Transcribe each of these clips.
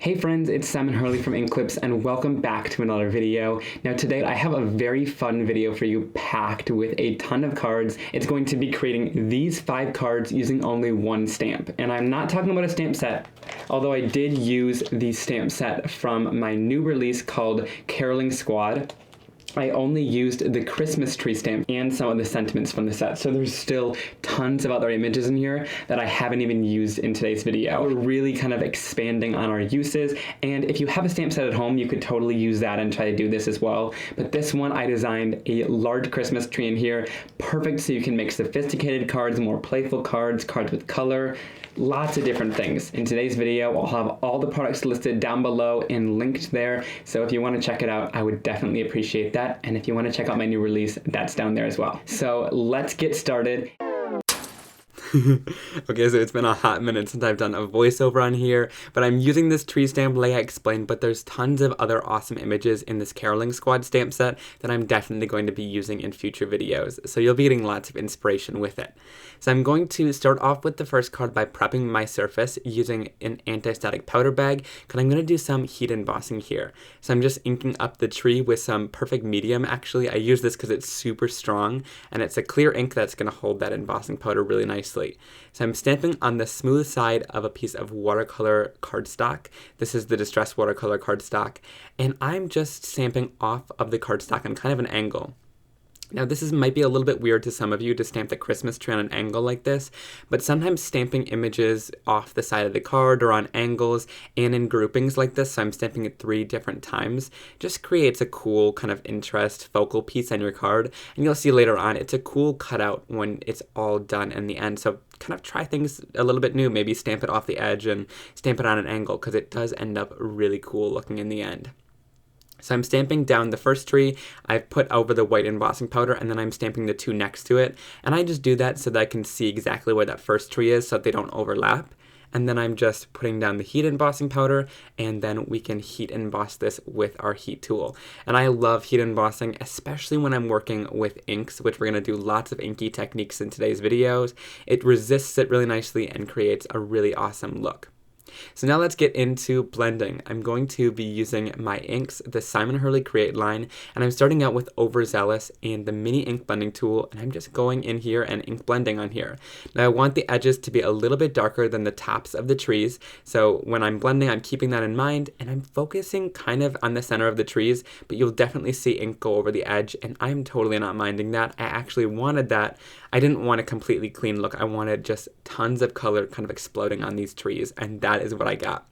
Hey friends, it's Simon Hurley from Inklipse and welcome back to another video. Now today I have a very fun video for you packed with a ton of cards. It's going to be creating these 5 cards using only one stamp. And I'm not talking about a stamp set, although I did use the stamp set from my new release called Caroling Squad. I only used the Christmas tree stamp and some of the sentiments from the set, so there's still tons of other images in here that I haven't even used in today's video. We're really kind of expanding on our uses, and if you have a stamp set at home, you could totally use that and try to do this as well. But this one, I designed a large Christmas tree in here, perfect so you can make sophisticated cards, more playful cards, cards with color, lots of different things. In today's video, I'll have all the products listed down below and linked there, so if you want to check it out, I would definitely appreciate that. And if you want to check out my new release, that's down there as well. So let's get started. Okay, so it's been a hot minute since I've done a voiceover on here, but I'm using this tree stamp like I explained, but there's tons of other awesome images in this Caroling Squad stamp set that I'm definitely going to be using in future videos, so you'll be getting lots of inspiration with it. So I'm going to start off with the first card by prepping my surface using an anti-static powder bag, because I'm going to do some heat embossing here. So I'm just inking up the tree with some Perfect Medium. Actually, I use this because it's super strong, and it's a clear ink that's going to hold that embossing powder really nicely. So I'm stamping on the smooth side of a piece of watercolor cardstock. This is the Distress Watercolor cardstock, and I'm just stamping off of the cardstock on kind of an angle. Now this might be a little bit weird to some of you to stamp the Christmas tree on an angle like this, but sometimes stamping images off the side of the card or on angles and in groupings like this, so I'm stamping it 3 different times, just creates a cool kind of interest focal piece on your card, and you'll see later on it's a cool cutout when it's all done in the end. So kind of try things a little bit new, maybe stamp it off the edge and stamp it on an angle, because it does end up really cool looking in the end. So I'm stamping down the first tree, I've put over the white embossing powder, and then I'm stamping the 2 next to it. And I just do that so that I can see exactly where that first tree is so that they don't overlap. And then I'm just putting down the heat embossing powder, and then we can heat emboss this with our heat tool. And I love heat embossing, especially when I'm working with inks, which we're going to do lots of inky techniques in today's videos. It resists it really nicely and creates a really awesome look. So now let's get into blending. I'm going to be using my inks, the Simon Hurley Create line, and I'm starting out with Overzealous and the mini ink blending tool, and I'm just going in here and ink blending on here. Now I want the edges to be a little bit darker than the tops of the trees, so when I'm blending I'm keeping that in mind, and I'm focusing kind of on the center of the trees, but you'll definitely see ink go over the edge, and I'm totally not minding that. I actually wanted that. I didn't want a completely clean look. I wanted just tons of color kind of exploding on these trees, and that is what I got.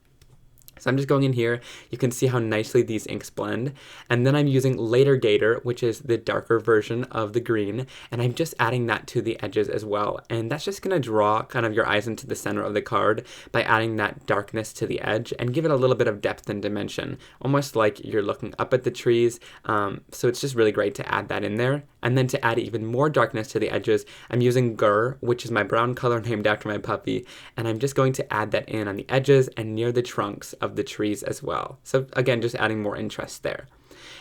So I'm just going in here, you can see how nicely these inks blend, and then I'm using Later Gator, which is the darker version of the green, and I'm just adding that to the edges as well, and that's just going to draw kind of your eyes into the center of the card by adding that darkness to the edge and give it a little bit of depth and dimension, almost like you're looking up at the trees, so it's just really great to add that in there. And then to add even more darkness to the edges, I'm using Gur, which is my brown color named after my puppy, and I'm just going to add that in on the edges and near the trunks of the trees as well. So again, just adding more interest there.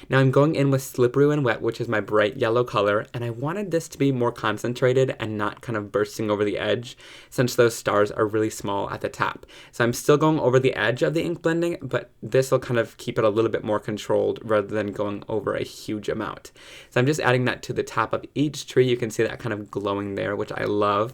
Now I'm going in with Slippery When Wet, which is my bright yellow color, and I wanted this to be more concentrated and not kind of bursting over the edge, since those stars are really small at the top. So I'm still going over the edge of the ink blending, but this will kind of keep it a little bit more controlled rather than going over a huge amount. So I'm just adding that to the top of each tree. You can see that kind of glowing there, which I love.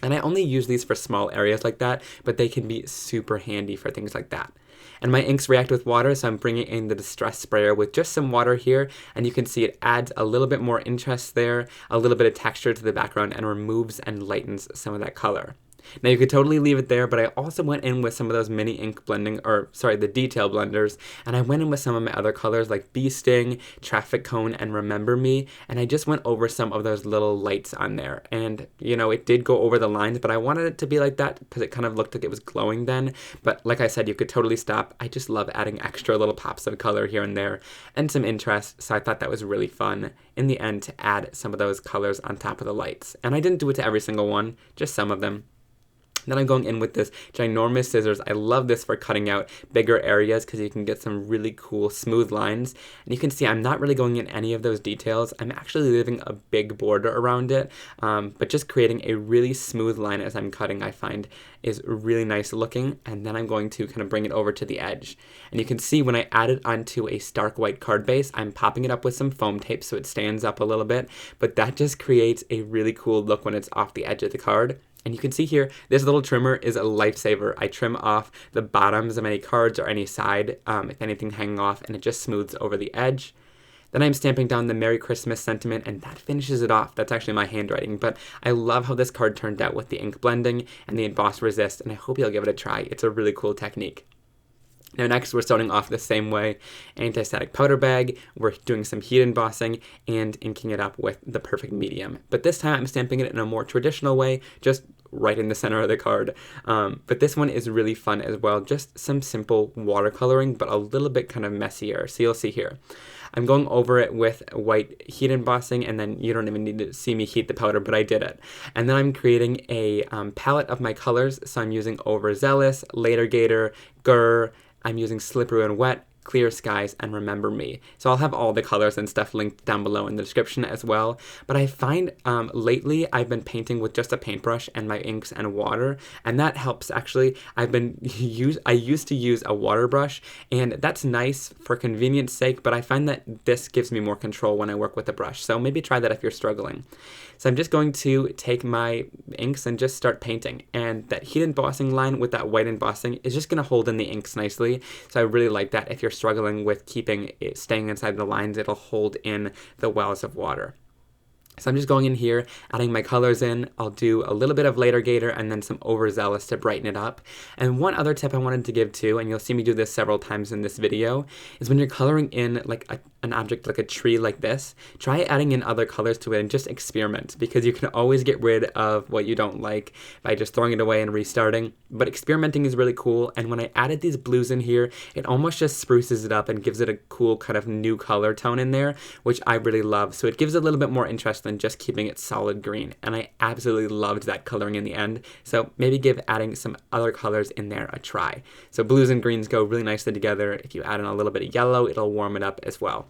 And I only use these for small areas like that, but they can be super handy for things like that. And my inks react with water, so I'm bringing in the Distress Sprayer with just some water here, and you can see it adds a little bit more interest there, a little bit of texture to the background, and removes and lightens some of that color. Now you could totally leave it there, but I also went in with some of those mini ink blending, the detail blenders, and I went in with some of my other colors like Bee Sting, Traffic Cone, and Remember Me, and I just went over some of those little lights on there. And, you know, it did go over the lines, but I wanted it to be like that because it kind of looked like it was glowing then. But like I said, you could totally stop. I just love adding extra little pops of color here and there and some interest, so I thought that was really fun in the end to add some of those colors on top of the lights. And I didn't do it to every single one, just some of them. Then I'm going in with this ginormous scissors. I love this for cutting out bigger areas because you can get some really cool smooth lines. And you can see I'm not really going in any of those details. I'm actually leaving a big border around it, but just creating a really smooth line as I'm cutting I find is really nice looking. And then I'm going to kind of bring it over to the edge. And you can see when I add it onto a stark white card base, I'm popping it up with some foam tape so it stands up a little bit, but that just creates a really cool look when it's off the edge of the card. And you can see here, this little trimmer is a lifesaver. I trim off the bottoms of any cards or any side, if anything hanging off, and it just smooths over the edge. Then I'm stamping down the Merry Christmas sentiment, and that finishes it off. That's actually my handwriting, but I love how this card turned out with the ink blending and the emboss resist, and I hope you'll give it a try. It's a really cool technique. Now next, we're starting off the same way, anti-static powder bag, we're doing some heat embossing and inking it up with the perfect medium. But this time I'm stamping it in a more traditional way, just right in the center of the card. But this one is really fun as well, just some simple watercoloring, but a little bit kind of messier. So you'll see here. I'm going over it with white heat embossing, and then you don't even need to see me heat the powder, but I did it. And then I'm creating a palette of my colors, so I'm using Overzealous, Later Gator, Grr, I'm using Slippery and Wet, Clear Skies, and Remember Me. So I'll have all the colors and stuff linked down below in the description as well. But I find lately I've been painting with just a paintbrush and my inks and water, and that helps actually. I used to use a water brush, and that's nice for convenience sake, but I find that this gives me more control when I work with a brush. So maybe try that if you're struggling. So I'm just going to take my inks and just start painting. And that heat embossing line with that white embossing is just going to hold in the inks nicely. So I really like that. If you're struggling with keeping it staying inside the lines, it'll hold in the wells of water. So I'm just going in here, adding my colors in. I'll do a little bit of Later Gator and then some Overzealous to brighten it up. And one other tip I wanted to give too, and you'll see me do this several times in this video, is when you're coloring in like an object like a tree like this, try adding in other colors to it and just experiment, because you can always get rid of what you don't like by just throwing it away and restarting. But experimenting is really cool, and when I added these blues in here, it almost just spruces it up and gives it a cool kind of new color tone in there, which I really love. So it gives it a little bit more interest than just keeping it solid green, and I absolutely loved that coloring in the end. So maybe give adding some other colors in there a try. So blues and greens go really nicely together. If you add in a little bit of yellow, it'll warm it up as well.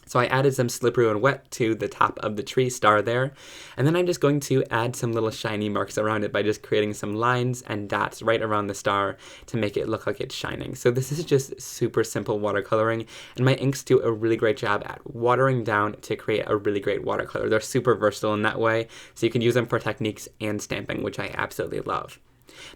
So I added some Slippery and Wet to the top of the tree star there, and then I'm just going to add some little shiny marks around it by just creating some lines and dots right around the star to make it look like it's shining. So this is just super simple watercoloring, and my inks do a really great job at watering down to create a really great watercolor. They're super versatile in that way, so you can use them for techniques and stamping, which I absolutely love.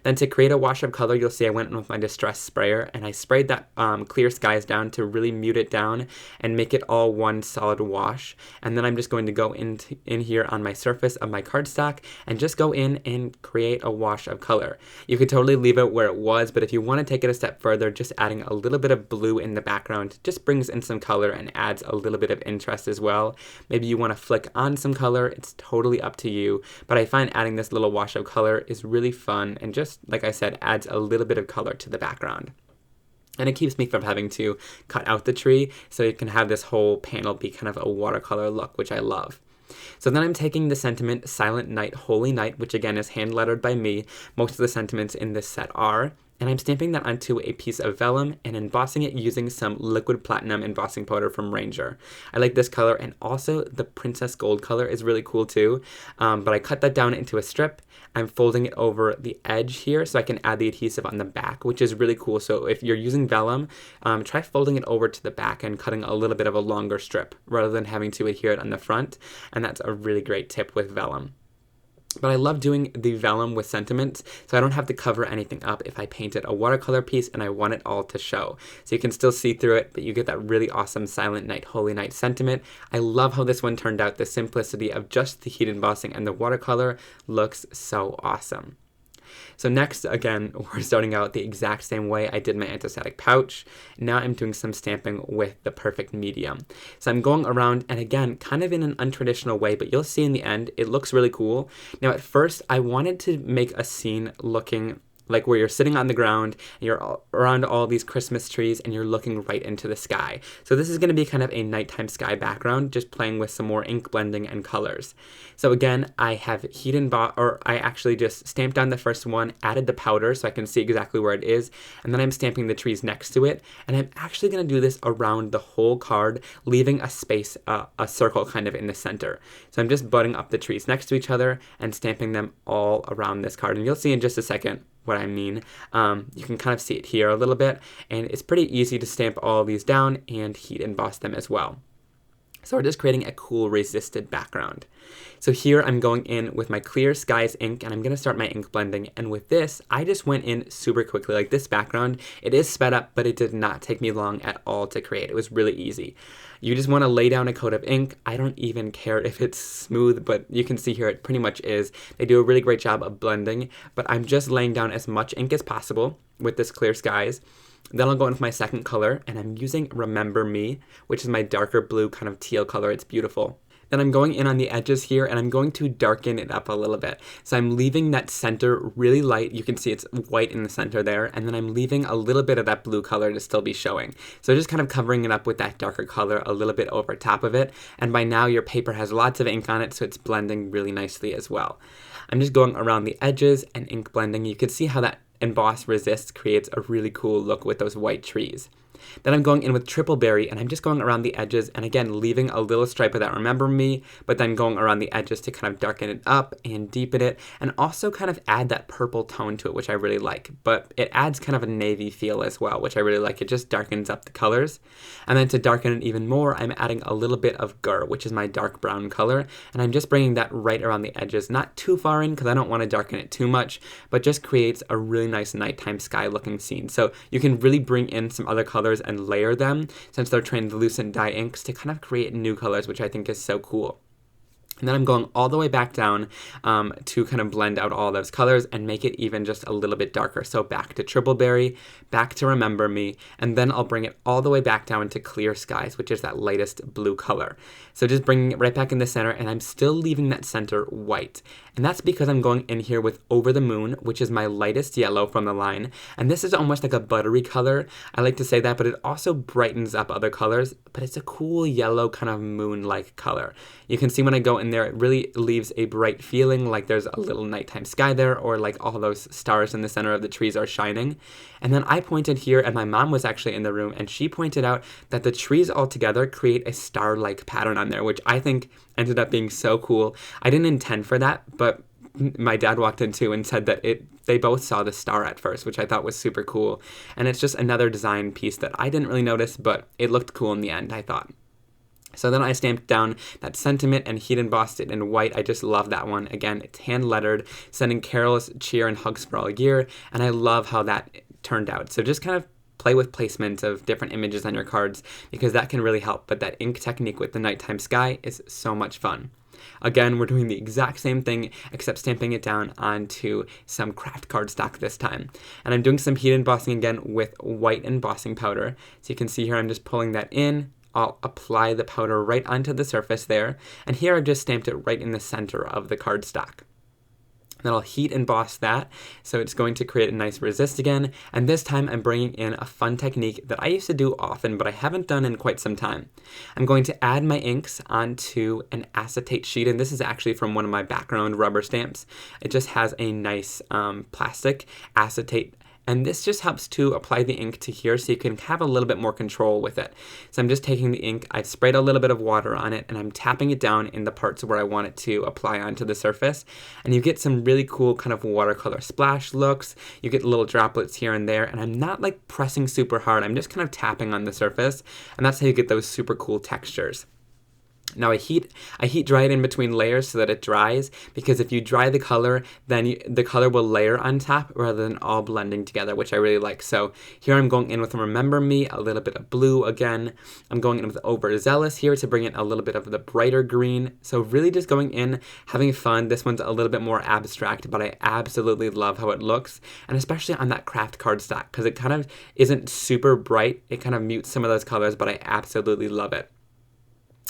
Then to create a wash of color, you'll see I went in with my Distress sprayer, and I sprayed that Clear Skies down to really mute it down and make it all one solid wash. And then I'm just going to go in here on my surface of my cardstock and just go in and create a wash of color. You could totally leave it where it was, but if you want to take it a step further, just adding a little bit of blue in the background just brings in some color and adds a little bit of interest as well. Maybe you want to flick on some color, it's totally up to you, but I find adding this little wash of color is really fun and just, like I said, adds a little bit of color to the background. And it keeps me from having to cut out the tree, so you can have this whole panel be kind of a watercolor look, which I love. So then I'm taking the sentiment Silent Night, Holy Night, which again is hand lettered by me. Most of the sentiments in this set are. And I'm stamping that onto a piece of vellum and embossing it using some liquid platinum embossing powder from Ranger. I like this color, and also the Princess Gold color is really cool too. But I cut that down into a strip. I'm folding it over the edge here so I can add the adhesive on the back, which is really cool. So if you're using vellum, try folding it over to the back and cutting a little bit of a longer strip rather than having to adhere it on the front. And that's a really great tip with vellum. But I love doing the vellum with sentiments, so I don't have to cover anything up if I painted a watercolor piece and I want it all to show. So you can still see through it, but you get that really awesome Silent Night, Holy Night sentiment. I love how this one turned out. The simplicity of just the heat embossing and the watercolor looks so awesome. So next, again, we're starting out the exact same way I did my anti-static pouch. Now I'm doing some stamping with the perfect medium. So I'm going around, and again, kind of in an untraditional way, but you'll see in the end, it looks really cool. Now at first, I wanted to make a scene looking like where you're sitting on the ground and you're around all these Christmas trees and you're looking right into the sky. So this is going to be kind of a nighttime sky background, just playing with some more ink blending and colors. So again, I have I actually just stamped down the first one, added the powder so I can see exactly where it is, and then I'm stamping the trees next to it, and I'm actually going to do this around the whole card, leaving a space, a circle kind of in the center. So I'm just butting up the trees next to each other and stamping them all around this card, and you'll see in just a second what I mean. You can kind of see it here a little bit, and it's pretty easy to stamp all these down and heat emboss them as well. So we're just creating a cool resisted background. So here I'm going in with my Clear Skies ink, and I'm going to start my ink blending. And with this, I just went in super quickly. Like this background, it is sped up, but it did not take me long at all to create. It was really easy. You just want to lay down a coat of ink. I don't even care if it's smooth, but you can see here it pretty much is. They do a really great job of blending, but I'm just laying down as much ink as possible with this Clear Skies. Then I'll go in with my second color, and I'm using Remember Me, which is my darker blue kind of teal color. It's beautiful. Then I'm going in on the edges here, and I'm going to darken it up a little bit. So I'm leaving that center really light. You can see it's white in the center there, and then I'm leaving a little bit of that blue color to still be showing. So just kind of covering it up with that darker color a little bit over top of it, and by now your paper has lots of ink on it, so it's blending really nicely as well. I'm just going around the edges and ink blending. You can see how that Emboss Resist creates a really cool look with those white trees. Then I'm going in with Triple Berry, and I'm just going around the edges, and again, leaving a little stripe of that Remember Me, but then going around the edges to kind of darken it up and deepen it, and also kind of add that purple tone to it, which I really like. But it adds kind of a navy feel as well, which I really like. It just darkens up the colors. And then to darken it even more, I'm adding a little bit of Gur, which is my dark brown color, and I'm just bringing that right around the edges, not too far in, because I don't want to darken it too much, but just creates a really nice nighttime sky looking scene. So you can really bring in some other colors and layer them, since they're translucent dye inks, to kind of create new colors, which I think is so cool. And then I'm going all the way back down to kind of blend out all those colors and make it even just a little bit darker. So back to Triple Berry, back to Remember Me, and then I'll bring it all the way back down to Clear Skies, which is that lightest blue color. So just bringing it right back in the center, and I'm still leaving that center white. And that's because I'm going in here with Over the Moon, which is my lightest yellow from the line. And this is almost like a buttery color. I like to say that, but it also brightens up other colors, but it's a cool yellow kind of moon-like color. You can see when I go in there, it really leaves a bright feeling, like there's a little nighttime sky there, or like all those stars in the center of the trees are shining. And then I pointed here, and my mom was actually in the room, and she pointed out that the trees all together create a star-like pattern on there, which I think ended up being so cool. I didn't intend for that, but my dad walked in too and said that they both saw the star at first, which I thought was super cool. And it's just another design piece that I didn't really notice, but it looked cool in the end, I thought. So then I stamped down that sentiment and heat embossed it in white. I just love that one. Again, it's hand lettered, sending carols, cheer, and hugs for all year, and I love how that turned out. So just kind of play with placement of different images on your cards, because that can really help. But that ink technique with the nighttime sky is so much fun. Again, we're doing the exact same thing, except stamping it down onto some craft cardstock this time. And I'm doing some heat embossing again with white embossing powder. So you can see here I'm just pulling that in. I'll apply the powder right onto the surface there, and here I've just stamped it right in the center of the cardstock. Then I'll heat emboss that, so it's going to create a nice resist again, and this time I'm bringing in a fun technique that I used to do often, but I haven't done in quite some time. I'm going to add my inks onto an acetate sheet, and this is actually from one of my background rubber stamps. It just has a nice plastic acetate, and this just helps to apply the ink to here so you can have a little bit more control with it. So I'm just taking the ink, I've sprayed a little bit of water on it, and I'm tapping it down in the parts where I want it to apply onto the surface. And you get some really cool kind of watercolor splash looks. You get little droplets here and there, and I'm not like pressing super hard, I'm just kind of tapping on the surface, and that's how you get those super cool textures. Now I heat dry it in between layers so that it dries, because if you dry the color, then the color will layer on top rather than all blending together, which I really like. So here I'm going in with Remember Me, a little bit of blue again. I'm going in with Overzealous here to bring in a little bit of the brighter green. So really just going in, having fun. This one's a little bit more abstract, but I absolutely love how it looks, and especially on that craft cardstock, because it kind of isn't super bright. It kind of mutes some of those colors, but I absolutely love it.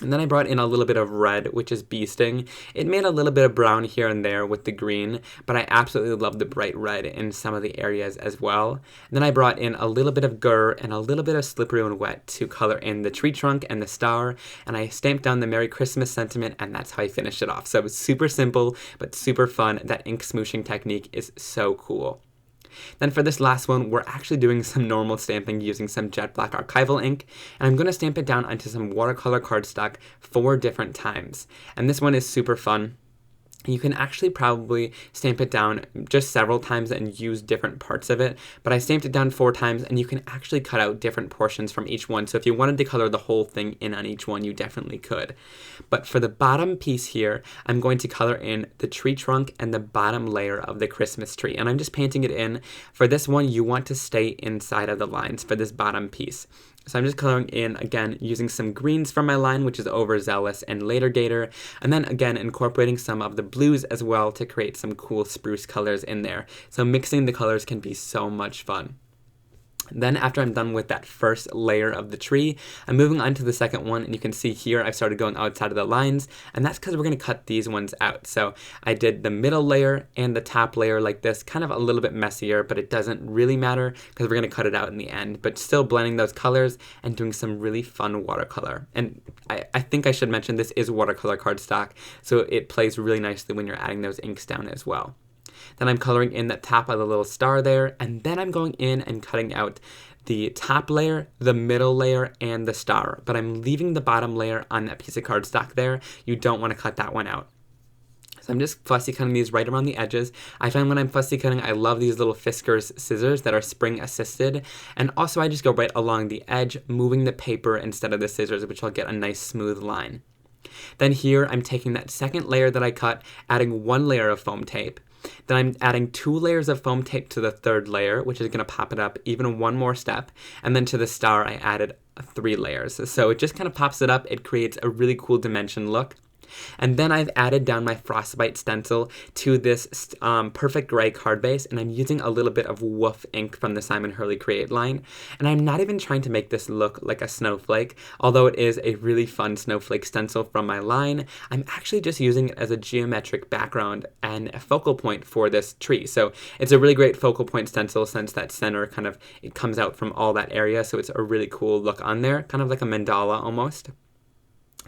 And then I brought in a little bit of red, which is bee sting. It made a little bit of brown here and there with the green, but I absolutely love the bright red in some of the areas as well. And then I brought in a little bit of gur and a little bit of slippery and wet to color in the tree trunk and the star, and I stamped down the Merry Christmas sentiment, and that's how I finished it off. So it was super simple, but super fun. That ink smooshing technique is so cool. Then for this last one, we're actually doing some normal stamping using some jet black archival ink, and I'm going to stamp it down onto some watercolor cardstock 4 different times. And this one is super fun. You can actually probably stamp it down just several times and use different parts of it, but I stamped it down 4 times, and you can actually cut out different portions from each one, so if you wanted to color the whole thing in on each one, you definitely could. But for the bottom piece here, I'm going to color in the tree trunk and the bottom layer of the Christmas tree, and I'm just painting it in. For this one, you want to stay inside of the lines for this bottom piece. So I'm just coloring in, again, using some greens from my line, which is Overzealous and Later Gator, and then again incorporating some of the blues as well to create some cool spruce colors in there. So mixing the colors can be so much fun. Then after I'm done with that first layer of the tree, I'm moving on to the second one, and you can see here I've started going outside of the lines, and that's because we're going to cut these ones out. So I did the middle layer and the top layer like this, kind of a little bit messier, but it doesn't really matter because we're going to cut it out in the end, but still blending those colors and doing some really fun watercolor. And I think I should mention this is watercolor cardstock, so it plays really nicely when you're adding those inks down as well. Then I'm coloring in the top of the little star there, and then I'm going in and cutting out the top layer, the middle layer, and the star. But I'm leaving the bottom layer on that piece of cardstock there. You don't want to cut that one out. So I'm just fussy cutting these right around the edges. I find when I'm fussy cutting, I love these little Fiskars scissors that are spring assisted. And also I just go right along the edge, moving the paper instead of the scissors, which will get a nice smooth line. Then here I'm taking that second layer that I cut, adding 1 layer of foam tape. Then I'm adding 2 layers of foam tape to the third layer, which is going to pop it up even 1 more step. And then to the star, I added 3 layers. So it just kind of pops it up. It creates a really cool dimension look. And then I've added down my Frostbite stencil to this perfect gray card base, and I'm using a little bit of Woof ink from the Simon Hurley Create line. And I'm not even trying to make this look like a snowflake, although it is a really fun snowflake stencil from my line. I'm actually just using it as a geometric background and a focal point for this tree. So it's a really great focal point stencil since that center it comes out from all that area, so it's a really cool look on there, kind of like a mandala almost.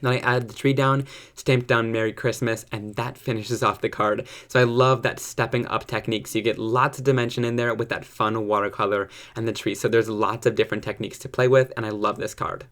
Then I added the tree down, stamped down Merry Christmas, and that finishes off the card. So I love that stepping up technique. So you get lots of dimension in there with that fun watercolor and the tree. So there's lots of different techniques to play with, and I love this card.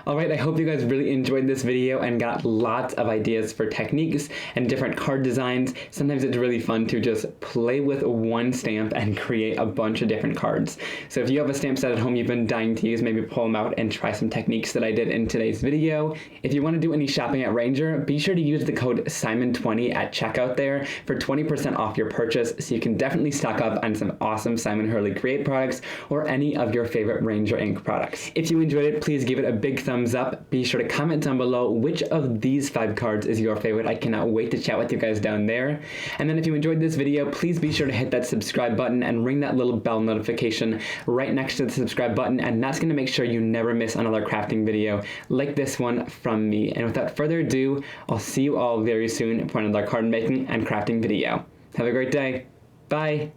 Alright, I hope you guys really enjoyed this video and got lots of ideas for techniques and different card designs. Sometimes it's really fun to just play with one stamp and create a bunch of different cards. So if you have a stamp set at home you've been dying to use, maybe pull them out and try some techniques that I did in today's video. If you want to do any shopping at Ranger, be sure to use the code SIMON20 at checkout there for 20% off your purchase, so you can definitely stock up on some awesome Simon Hurley Create products or any of your favorite Ranger ink products. If you enjoyed it, please give it a big thumbs up. Be sure to comment down below which of these 5 cards is your favorite. I cannot wait to chat with you guys down there. And then if you enjoyed this video, please be sure to hit that subscribe button and ring that little bell notification right next to the subscribe button, and that's going to make sure you never miss another crafting video like this one from me. And without further ado, I'll see you all very soon for another card making and crafting video. Have a great day. Bye!